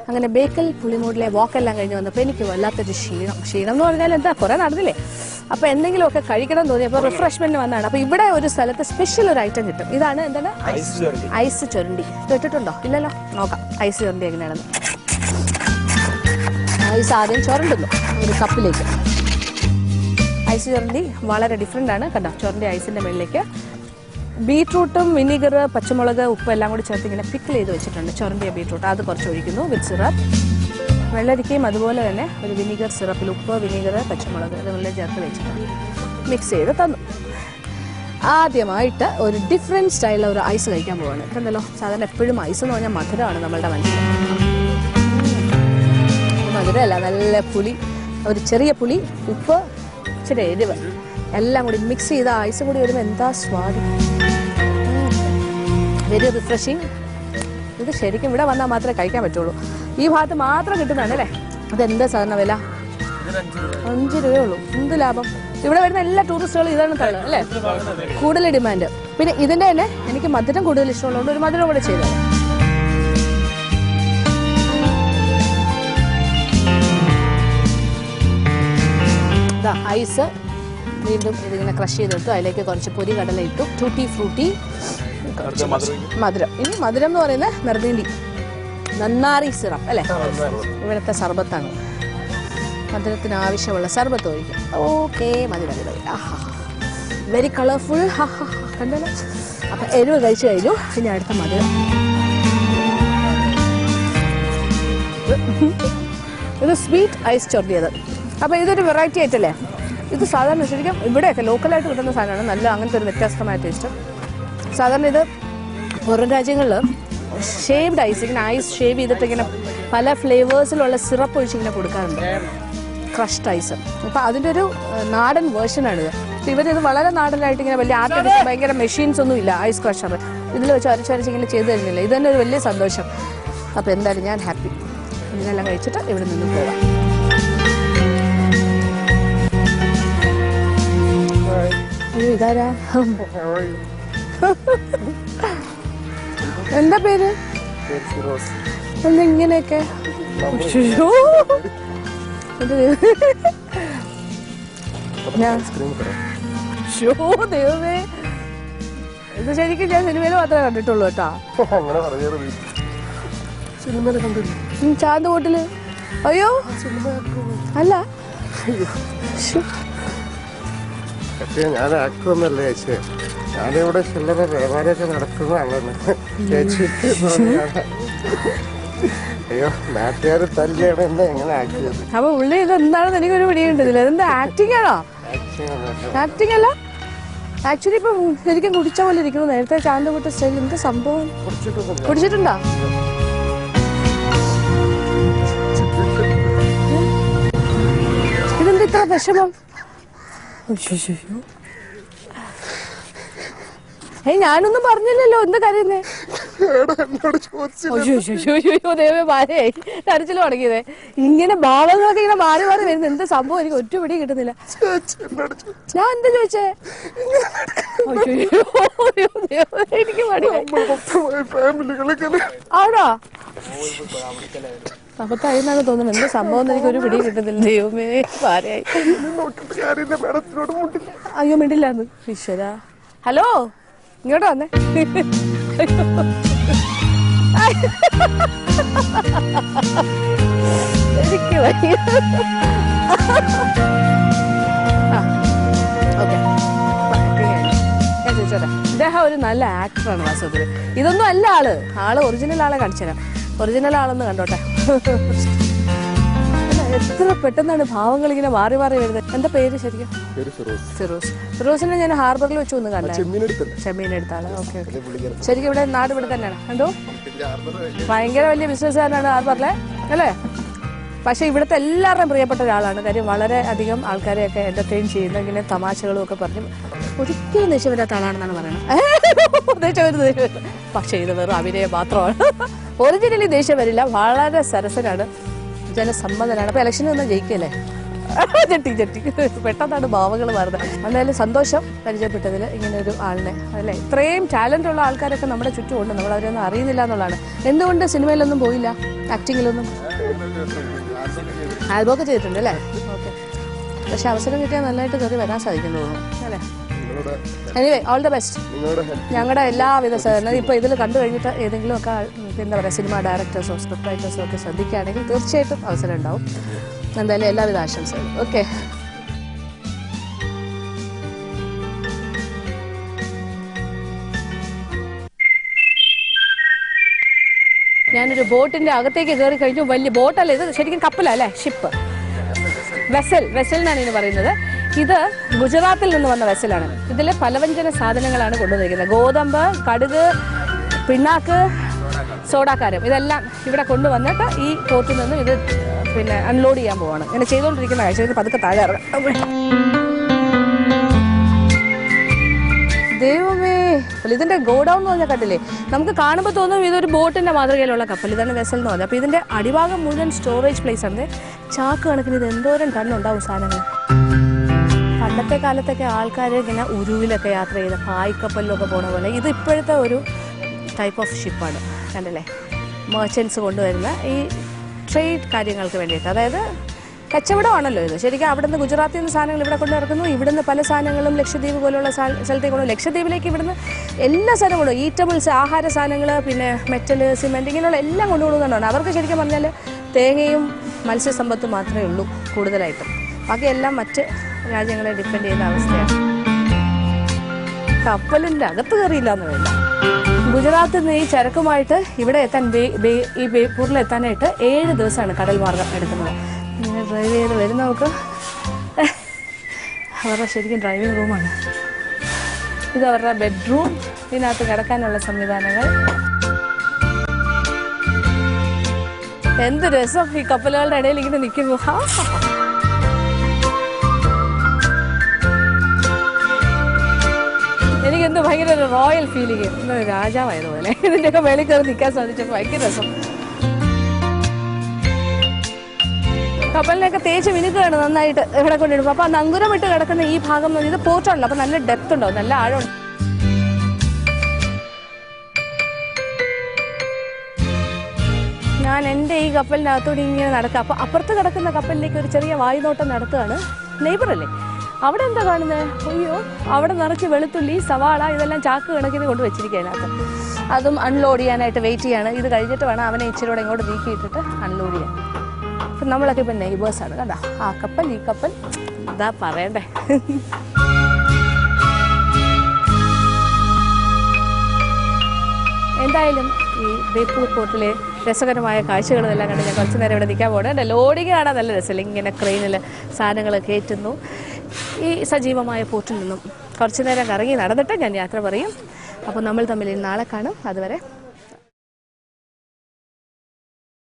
അങ്ങനെ ബേക്കൽ പുളിമൂടിലെ വാക്കെല്ലാം കഴിഞ്ഞ് വന്നപ്പോൾ എനിക്ക് വല്ലാത്തൊരു ക്ഷീണം എന്ന് പറഞ്ഞാൽ എന്താ കുറെ നടന്നില്ലേ, അപ്പൊ എന്തെങ്കിലുമൊക്കെ കഴിക്കണം തോന്നിയപ്പോൾ റിഫ്രഷ്മെന്റ് വന്നതാണ്. അപ്പൊ ഇവിടെ ഒരു സ്ഥലത്ത് സ്പെഷ്യൽ ഒരു ഐറ്റം കിട്ടും. ഇതാണ് എന്താണ് ഐസ് ചുരണ്ടി. കേട്ടിട്ടുണ്ടോ? ഇല്ലല്ലോ, നോക്കാം ഐസ് ചുരണ്ടി എങ്ങനെയാണെന്ന്. ഐസ് ആദ്യം ചുരണ്ടുന്നു ഒരു കപ്പിലേക്ക്. ഐസ് ചുരണ്ടി വളരെ ഡിഫറെന്റ് ആണ്. കണ്ടോ, ചുരണ്ടി ഐസിന്റെ മുകളിലേക്ക് ബീട്രൂട്ടും വിനീഗർ, പച്ചമുളക്, ഉപ്പ് എല്ലാം കൂടി ചേർത്ത് ഇങ്ങനെ പിക്കിൾ ചെയ്ത് വെച്ചിട്ടുണ്ട്. ചുരണ്ടിയ ബീട്രൂട്ട് അത് കുറച്ച് ഒഴിക്കുന്നു വിത്ത് സിറപ്പ്. വെള്ളരിക്കയും അതുപോലെ തന്നെ ഒരു വിനീഗർ സിറപ്പിൽ ഉപ്പ്, വിനീഗർ, പച്ചമുളക് ഇതെല്ലാം ചേർത്ത് വെച്ചിട്ടുണ്ട്. മിക്സ് ചെയ്ത് തന്നു. ആദ്യമായിട്ട് ഒരു ഡിഫറെൻറ്റ് സ്റ്റൈലിൽ ഒരു ഐസ് കഴിക്കാൻ പോവാണ്. കണ്ടല്ലോ, സാധാരണ എപ്പോഴും ഐസ് എന്ന് പറഞ്ഞാൽ മധുരമാണ് നമ്മളുടെ മനസ്സിൽ. മധുരമല്ല, നല്ല പുളി, ഒരു ചെറിയ പുളി, ഉപ്പ്, ഇച്ചിരി എരിവ് എല്ലാം കൂടി മിക്സ് ചെയ്ത ഐസ് കൂടി വരുമ്പോൾ എന്താ സ്വാദ്. Very refreshing. ഇത് ശരിക്കും ഇവിടെ വന്നാൽ മാത്രമേ കഴിക്കാൻ പറ്റുള്ളൂ. ഈ ഭാഗത്ത് മാത്രം കിട്ടുന്നതാണ് അല്ലേ. അതെന്താ സാധാരണ വില? 5 രൂപയേ ഉള്ളൂ. എന്ത് ലാഭം. ഇവിടെ വരുന്ന എല്ലാ ടൂറിസ്റ്റുകളും ഇതാണ് തള്ളുക അല്ലേ, കൂടുതൽ ഡിമാൻഡ്. പിന്നെ ഇതിൻ്റെ തന്നെ എനിക്ക് മധുരം കൂടുതൽ ഇഷ്ടമുള്ളതുകൊണ്ട് ഒരു മധുരം കൂടെ ചെയ്തത്. ഐസ് വീണ്ടും ഇതിങ്ങനെ ക്രഷ് ചെയ്തെടുത്തു. അതിലേക്ക് കുറച്ച് പൊരി കടല ഇട്ടു, ടൂട്ടി ഫ്രൂട്ടി, മധുരം. ഇനി മധുരം എന്ന് പറയുന്നത് നിർബീണ്ടി നന്നാറി സിറപ്പ് അല്ലേ, ഇവിടുത്തെ സർബത്താണ്. മധുരത്തിന് ആവശ്യമുള്ള സർബത്ത് ഒഴിക്കും. ഓക്കെ, മധുരം വെരി കളർഫുൾ. കണ്ടല്ലോ. അപ്പം എരിവ് കഴിച്ചു കഴിഞ്ഞു. ഇനി അടുത്ത മധുരം. ഇത് സ്വീറ്റ് ഐസ് ചൊറിയത്. അപ്പോൾ ഇതൊരു വെറൈറ്റി ആയിട്ടല്ലേ. ഇത് സാധാരണ ശരിക്കും ഇവിടെയൊക്കെ ലോക്കലായിട്ട് കിട്ടുന്ന സാധനമാണ്. നല്ല അങ്ങനത്തെ ഒരു വ്യത്യസ്തമായ ടേസ്റ്റ്. സാധാരണ ഇത് പുറം രാജ്യങ്ങളിൽ ഷേവ്ഡ് ഐസ്, ഇങ്ങനെ ഐസ് ഷേവ് ചെയ്തിട്ട് ഇങ്ങനെ പല ഫ്ലേവേഴ്സിലുള്ള സിറപ്പ് ഒഴിച്ചിങ്ങനെ കൊടുക്കാറുണ്ട്, ക്രഷ്ഡ് ഐസ്. അപ്പോൾ അതിൻ്റെ ഒരു നാടൻ വേർഷനാണിത്. ഇവരിത് വളരെ നാടനായിട്ട് ഇങ്ങനെ വലിയ ആർട്ടിഫിഷ്യൽ ഭയങ്കര മെഷീൻസ് ഒന്നും ഇല്ല. ഐസ് ക്രഷർ ഇതിൽ വെച്ച് അരച്ചരച്ച് ഇങ്ങനെ ചെയ്ത് തരുന്നില്ല. ഇത് തന്നെ ഒരു വലിയ സന്തോഷം. അപ്പോൾ എന്തായാലും ഞാൻ ഹാപ്പി. ഇതിനെല്ലാം കഴിച്ചിട്ട് ഇവിടെ നിന്ന് പോകാം. ഇതാരാ? എന്താ പേര്? ഇങ്ങനെയൊക്കെ ദൈവമേ, ഇത് ശരിക്കും ഞാൻ സിനിമയിൽ മാത്രമേ കണ്ടിട്ടുള്ളൂ കേട്ടോ. ചാന്ത് കൂട്ടില്. അയ്യോ അല്ല, ഞാൻ ആക്ടറൊന്നല്ലേ ചേച്ചി, ഞാനിവിടെ ചില്ലറ വ്യാപാരമൊക്കെ നടക്കുന്നതാണ് ചേച്ചി. അയ്യോ, നാട്ടുകാർ തല്ലിയാണ് എന്നെ എങ്ങനെ ആക്കിയത്. അപ്പൊ ഉള്ളി ഇത് എന്താണെന്ന് എനിക്കൊരു പിടിയുണ്ടതില്ല. അതെന്താ ആക്ടിങ് ആണോ? ആക്ടിങ് അല്ല, ആക്ച്വലി ഇപ്പൊ ശരിക്കും കുടിച്ച പോലെ ഇരിക്കുന്നു. നേരത്തെ ചാന്ത കൂട്ട സ്റ്റൈൽ. എന്താ സംഭവം? കുടിച്ചിട്ടുണ്ടോ? ഇതെന്താ ഇത്ര വിഷമം? ഞാനൊന്നും പറഞ്ഞില്ലല്ലോ. എന്താ കരയുന്നേ? ദൈവമേ, ഭാര്യയായി കരച്ചിൽ തുടങ്ങിയതേ. ഇങ്ങനെ ഭാവങ്ങളൊക്കെ ഇങ്ങനെ മാറി മാറി വരുന്നത് എന്താ സംഭവം? എനിക്ക് ഒറ്റ പിടി കിട്ടുന്നില്ല. ഞാൻ എന്താ ചോദിച്ചേ? എനിക്ക് ആണോ? അബദ്ധമായിന്നാണ് തോന്നുന്നത്. എന്താ സംഭവം എനിക്ക് ഒരു പിടി കിട്ടുന്നില്ല. ദൈവമേ, ഭാര്യയായി. അയ്യോ, മിണ്ടില്ലാന്ന്. ഈശ്വരാ. ഹലോ, ഇങ്ങോട്ട് വന്നേ. എനിക്ക് വയ്യ. ഓക്കെ, ഞാൻ ചോദിച്ചോട്ടെ. ഇദ്ദേഹം ഒരു നല്ല ആക്ടറാണ് വാസ്തവത്തിൽ. ഇതൊന്നും അല്ല ആള് ഒറിജിനൽ ആളെ കാണിച്ചുതരാം. ഒറിജിനൽ ആളെന്ന് കണ്ടോട്ടെ. എത്ര പെട്ടെന്നാണ് ഭാവങ്ങൾ ഇങ്ങനെ മാറി മാറി വരുന്നത്. എന്താ പേര് ശരിക്കും? ഫിറോസ്. ഫിറോസിനെ ഞാൻ ഹാർബറിൽ വെച്ച് ഒന്ന് കണ്ടേ, ചെമ്മീനെടുത്താണ്. Okay okay. ശരിക്കും ഇവിടെ നാട് ഇവിടെ തന്നെയാണ്. എന്തോ ഭയങ്കര വലിയ ബിസിനസ്സുകാരനാണ് ഹാർബറിലെ അല്ലേ. പക്ഷേ ഇവിടുത്തെ എല്ലാവരുടെയും പ്രിയപ്പെട്ട ഒരാളാണ്. കാര്യം വളരെ അധികം ആൾക്കാരെയൊക്കെ എന്റർടൈൻ ചെയ്യുന്ന ഇങ്ങനെ തമാശകളും ഒക്കെ പറഞ്ഞ് ഒരിക്കലും ദേഷ്യം വരാത്ത ആളാണെന്നാണ് പറയുന്നത്. പക്ഷേ ഇത് വെറും അഭിനയം മാത്രമാണ്. ഒറിജിനലി ദേഷ്യം വരില്ല. വളരെ സരസനാണ്, ജനസമ്മതനാണ്. അപ്പൊ ഇലക്ഷനിൽ നിന്ന് ജയിക്കല്ലേ? ചെട്ടി പെട്ടെന്നാണ് ഭാവങ്ങൾ മാറുന്നത്. എന്തായാലും സന്തോഷം പരിചയപ്പെട്ടതിൽ ഇങ്ങനെ ഒരു ആളിനെ, അല്ലേ? ഇത്രയും ടാലൻ്റ് ഉള്ള ആൾക്കാരൊക്കെ നമ്മുടെ ചുറ്റുമുണ്ട്, നമ്മൾ അവരൊന്നും അറിയുന്നില്ല എന്നുള്ളതാണ്. എന്തുകൊണ്ട് സിനിമയിലൊന്നും പോയില്ല, ആക്ടിങ്ങിലൊന്നും? ആൽബമൊക്കെ ചെയ്തിട്ടുണ്ട് അല്ലേ? ഓക്കെ. പക്ഷെ അവസരം കിട്ടിയാൽ നല്ലതായിട്ട് കയറി വരാൻ സാധിക്കുന്നു തോന്നുന്നു അല്ലേ? Anyway all the best. ഞങ്ങളുടെ എല്ലാവിധ സഹകരണം ഇപ്പോൾ ഇതിൽ കണ്ടു കഴിഞ്ഞിട്ട് ഏതെങ്കിലും ഒക്കെ എന്താ പറയുക സിനിമ ഡയറക്ടേഴ്സോ സ്ക്രിപ്റ്റ് റൈറ്റേഴ്സോ ഒക്കെ ശ്രദ്ധിക്കുകയാണെങ്കിൽ തീർച്ചയായിട്ടും അവസരം ഉണ്ടാവും. എന്തായാലും എല്ലാവിധ ആശംസകളും. ഓക്കെ. ഞാനൊരു ബോട്ടിന്റെ അകത്തേക്ക് കയറി കഴിഞ്ഞു. വലിയ ബോട്ടല്ല ഇത്, ശരിക്കും കപ്പലല്ലേ, ഷിപ്പ്, വെസൽ എന്നാണ് ഇതിന് പറയുന്നത്. ഇത് ഗുജറാത്തിൽ നിന്ന് വന്ന വെസലാണ്. ഇതിൽ പലവ്യഞ്ജന സാധനങ്ങളാണ് കൊണ്ടുവന്നിരിക്കുന്നത്. ഗോതമ്പ്, കടുക്, പിണ്ണാക്ക്, സോഡാക്കാരം ഇതെല്ലാം ഇവിടെ കൊണ്ടുവന്നിട്ട് ഈ പോർട്ടിൽ നിന്നും ഇത് പിന്നെ അൺലോഡ് ചെയ്യാൻ പോവാണ്. ഇങ്ങനെ ചെയ്തുകൊണ്ടിരിക്കുന്ന കാഴ്ച പതുക്കെ താഴെ ഇറങ്ങാം. ദൈവമേ, ഇതിന്റെ ഗോഡൗൺ എന്ന് പറഞ്ഞ കണ്ടില്ലേ, നമുക്ക് കാണുമ്പോൾ തോന്നും ഇതൊരു ബോട്ടിന്റെ മാതൃകയിലുള്ള കപ്പൽ. ഇതാണ് വെസൽ എന്ന് പറഞ്ഞത്. അപ്പോൾ ഇതിന്റെ അടിഭാഗം മുഴുവൻ സ്റ്റോറേജ് പ്ലേസ് ആണ്. ചാക്ക് കണക്കിന് ഇത് എന്തോരം ടണ്ണുണ്ടാവും സാധനങ്ങൾ. പണ്ടത്തെ കാലത്തൊക്കെ ആൾക്കാർ ഇങ്ങനെ ഉരുവിലൊക്കെ യാത്ര ചെയ്ത് പായ്ക്കപ്പലിലൊക്കെ പോണ പോലെ ഇത് ഇപ്പോഴത്തെ ഒരു ടൈപ്പ് ഓഫ് ഷിപ്പാണ്. കണ്ടല്ലേ, മെർച്ചൻസ് കൊണ്ടുവരുന്ന ഈ ട്രേഡ് കാര്യങ്ങൾക്ക് വേണ്ടിയിട്ട്, അതായത് കച്ചവടമാണല്ലോ ഇത്. ശരിക്കും അവിടുന്ന് ഗുജറാത്തിൽ നിന്ന് സാധനങ്ങൾ ഇവിടെ കൊണ്ട് ഇറക്കുന്നു. ഇവിടുന്ന് പല സാധനങ്ങളും ലക്ഷദ്വീപ് പോലുള്ള സ്ഥലത്തേക്ക് കൊണ്ടു. ലക്ഷദ്വീപിലേക്ക് ഇവിടുന്ന് എല്ലാ സാധനങ്ങളും, ഈറ്റബിൾസ്, ആഹാര സാധനങ്ങൾ, പിന്നെ മെറ്റൽ, സിമെൻറ്റ്, ഇങ്ങനെയുള്ള എല്ലാം കൊണ്ടുപോകുന്നതാണ്. അവർക്ക് ശരിക്കും പറഞ്ഞാൽ തേങ്ങയും മത്സ്യസമ്പത്തും മാത്രമേ ഉള്ളൂ കൂടുതലായിട്ടും. ബാക്കിയെല്ലാം മറ്റ് രാജ്യങ്ങളെ ഡിപ്പെൻഡ് ചെയ്യുന്ന അവസ്ഥയാണ്. കപ്പലിൻ്റെ അകത്ത് കയറിയില്ല എന്ന് വേണ്ട. ഗുജറാത്തിൽ നിന്ന് ഈ ചരക്കുമായിട്ട് ഇവിടെ എത്താൻ ഈ ബേപ്പൂരിലെത്താനായിട്ട് 7 ദിവസമാണ് കടൽ മാർഗം എടുക്കുന്നത്. ഇങ്ങനെ ഡ്രൈവ് ചെയ്ത് വരും. നമുക്ക് അവരുടെ ശരിക്കും ഡ്രൈവിംഗ് റൂമാണ് ഇത്. അവരുടെ ബെഡ്റൂം, ഇതിനകത്ത് കിടക്കാനുള്ള സംവിധാനങ്ങൾ. എന്ത് രസം ഈ കപ്പലുകളുടെ ഇടയിൽ ഇങ്ങനെ നിൽക്കുന്നു. എനിക്കെന്തോ ഭയങ്കര ഒരു റോയൽ ഫീലിംഗ്, എന്തോ രാജാവായതുപോലെ. ഇതിൻ്റെയൊക്കെ മേളിൽ കയറി നിൽക്കാൻ സാധിച്ചപ്പോൾ ഭയങ്കര രസം. കപ്പലിനെയൊക്കെ തേച്ച് മിനുക്കുകയാണ് നന്നായിട്ട് ഇവിടെ കൊണ്ടിടുമ്പോൾ. അപ്പോൾ ആ നങ്കുരമിട്ട് കിടക്കുന്ന ഈ ഭാഗം എന്ന് പറഞ്ഞാൽ ഇത് പോർട്ടാണല്ലോ, അപ്പോൾ നല്ല ഡെപ്ത് ഉണ്ടാവും, നല്ല ആഴമുണ്ട്. ഞാൻ എൻ്റെ ഈ കപ്പലിനകത്തോടെ ഇങ്ങനെ നടക്കുക. അപ്പോൾ അപ്പുറത്ത് കിടക്കുന്ന കപ്പലിലേക്ക് ഒരു ചെറിയ വായുനോട്ടം നടത്തുകയാണ്. നെയ്ബറല്ലേ, അവിടെ എന്താ കാണുന്നത്? അയ്യോ, അവിടെ നിറച്ച് വെളുത്തുള്ളി, സവാള, ഇതെല്ലാം ചാക്ക് കണക്കിന് കൊണ്ട് വെച്ചിരിക്കുക അതിനകത്ത്. അതും അൺലോഡ് ചെയ്യാനായിട്ട് വെയിറ്റ് ചെയ്യാണ്. ഇത് കഴിഞ്ഞിട്ട് വേണം അവനെ ഇച്ചിരിയോടെ ഇങ്ങോട്ട് നീക്കിയിട്ടിട്ട് അൺലോഡ് ചെയ്യാൻ. അപ്പം നമ്മളൊക്കെ ഇപ്പം നെയ്ബേഴ്സാണ്. കണ്ടോ, ആ കപ്പൽ ഈ കപ്പൽ, ഇതാ പറയണ്ടേ. എന്തായാലും ഈ ബേപ്പൂർ പോർട്ടിലെ രസകരമായ കാഴ്ചകളെല്ലാം കണ്ട് ഞാൻ കുറച്ച് നേരം ഇവിടെ നിൽക്കാൻ പോകണം. ലോഡിങ് കാണാൻ നല്ല രസമില്ല. ഇങ്ങനെ ക്രെയിനിൽ സാധനങ്ങൾ കയറ്റുന്നു. ഈ സജീവമായ പോർട്ടിൽ നിന്നും കുറച്ച് നേരം കറങ്ങി നടന്നിട്ട് ഞാൻ യാത്ര പറയും. അപ്പോൾ നമ്മൾ തമ്മിൽ നാളെ കാണും. അതുവരെ